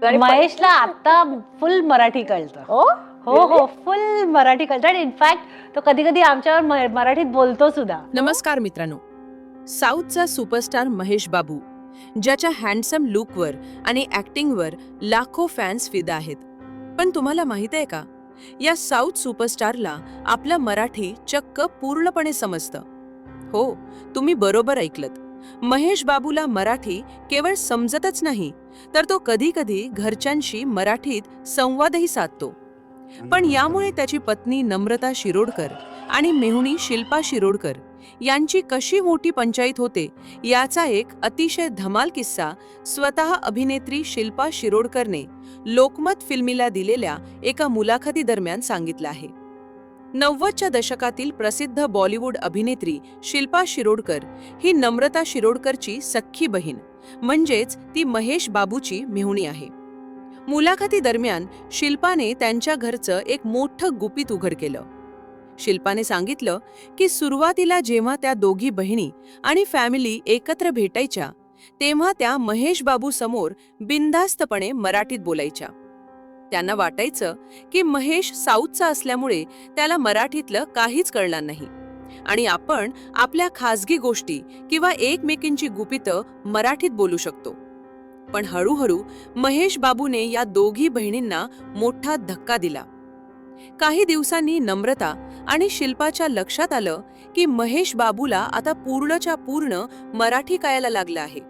महेशला आता फुल मराठी कळतं. ओ हो हो, फुल मराठी कळतं. आणि इनफॅक्ट तो कधी कधी आमच्यावर मराठीत बोलतो सुद्धा. नमस्कार मित्रांनो. साऊथचा सुपरस्टार महेश बाबू, ज्याच्या हँडसम लुकवर आणि ॲक्टिंगवर लाखो फॅन्स फिदा आहेत. पण तुम्हाला माहित आहे का, या साऊथ सुपरस्टारला आपलं मराठी चक्क पूर्णपणे समजतं. हो, तुम्ही बरोबर ऐकलत. महेश बाबूला मराठी केवळ समजतच नाही, तर तो कधी कधी घरच्यांशी मराठीत संवादही साधतो. पण यामुळे त्याची पत्नी नम्रता शिरोडकर आणि मेहुणी शिल्पा शिरोडकर यांची कशी मोठी पंचायत होते, याचा एक अतिशय धमाल किस्सा स्वतः अभिनेत्री शिल्पा शिरोडकरने लोकमत फिल्मीला दिलेल्या एका मुलाखतीदरम्यान सांगितलं आहे. 90च्या दशकातील प्रसिद्ध बॉलिवूड अभिनेत्री शिल्पा शिरोडकर ही नम्रता शिरोडकरची सख्खी बहीण, म्हणजेच ती महेश बाबूची मेहुणी आहे. मुलाखतीदरम्यान शिल्पाने त्यांच्या घरचं एक मोठं गुपित उघड केलं. शिल्पाने सांगितलं की सुरुवातीला जेव्हा त्या दोघी बहिणी आणि फॅमिली एकत्र भेटायच्या, तेव्हा त्या महेश बाबू समोर बिनधास्तपणे मराठीत बोलायच्या. त्यांना वाटायचं की महेश साऊथचा असल्यामुळे त्याला मराठीतलं काहीच कळणार नाही आणि आपण आपल्या खासगी गोष्टी किंवा एकमेकींची गुपितं मराठीत बोलू शकतो. पण हळूहळू महेश बाबूने या दोघी बहिणींना मोठा धक्का दिला. काही दिवसांनी नम्रता आणि शिल्पाच्या लक्षात आलं की महेश बाबूला आता पूर्णच्या पूर्ण मराठी कळायला लागलं आहे.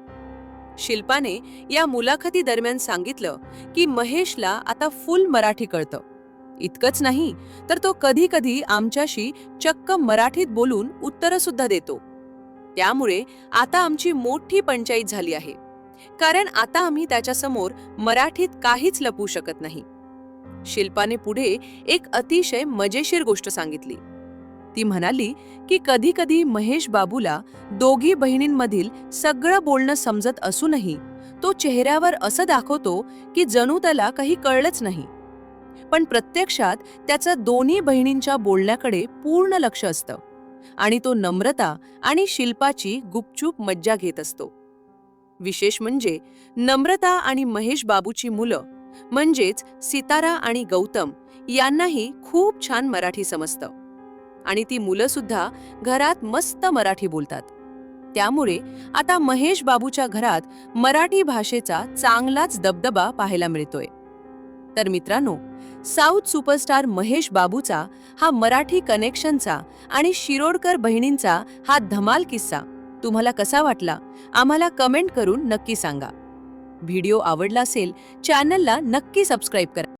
शिल्पाने या मुलाखती दरम्यान सांगितलं की महेशला आता फुल मराठी कळतं. इतकंच नाही, तर तो कधी कधी आमच्याशी चक्क मराठीत बोलून उत्तरं सुद्धा देतो. त्यामुळे आता आमची मोठी पंचायत झाली आहे, कारण आता आम्ही त्याच्यासमोर मराठीत काहीच लपवू शकत नाही. शिल्पाने पुढे एक अतिशय मजेशीर गोष्ट सांगितली. ती म्हणाली की कधी कधी महेश बाबूला दोघी बहिणींमधील सगळं बोलणं समजत असूनही तो चेहऱ्यावर असं दाखवतो की जणू त्याला काही कळलंच नाही. पण प्रत्यक्षात त्याचं दोन्ही बहिणींच्या बोलण्याकडे पूर्ण लक्ष असतं आणि तो नम्रता आणि शिल्पाची गुपचूप मज्जा घेत असतो. विशेष म्हणजे नम्रता आणि महेश बाबूची मुलं म्हणजेच सितारा आणि गौतम यांनाही खूप छान मराठी समजतं आणि ती मुलं सुद्धा घरात मस्त मराठी बोलतात. त्यामुळे आता महेश बाबूच्या घरात मराठी भाषेचा चांगलाच दबदबा पाहायला मिळतोय. तर मित्रांनो, साऊथ सुपरस्टार महेश बाबूचा हा मराठी कनेक्शनचा आणि शिरोडकर बहिणींचा हा धमाल किस्सा तुम्हाला कसा वाटला, आम्हाला कमेंट करून नक्की सांगा. व्हिडिओ आवडला असेल, चॅनलला नक्की सबस्क्राईब करा.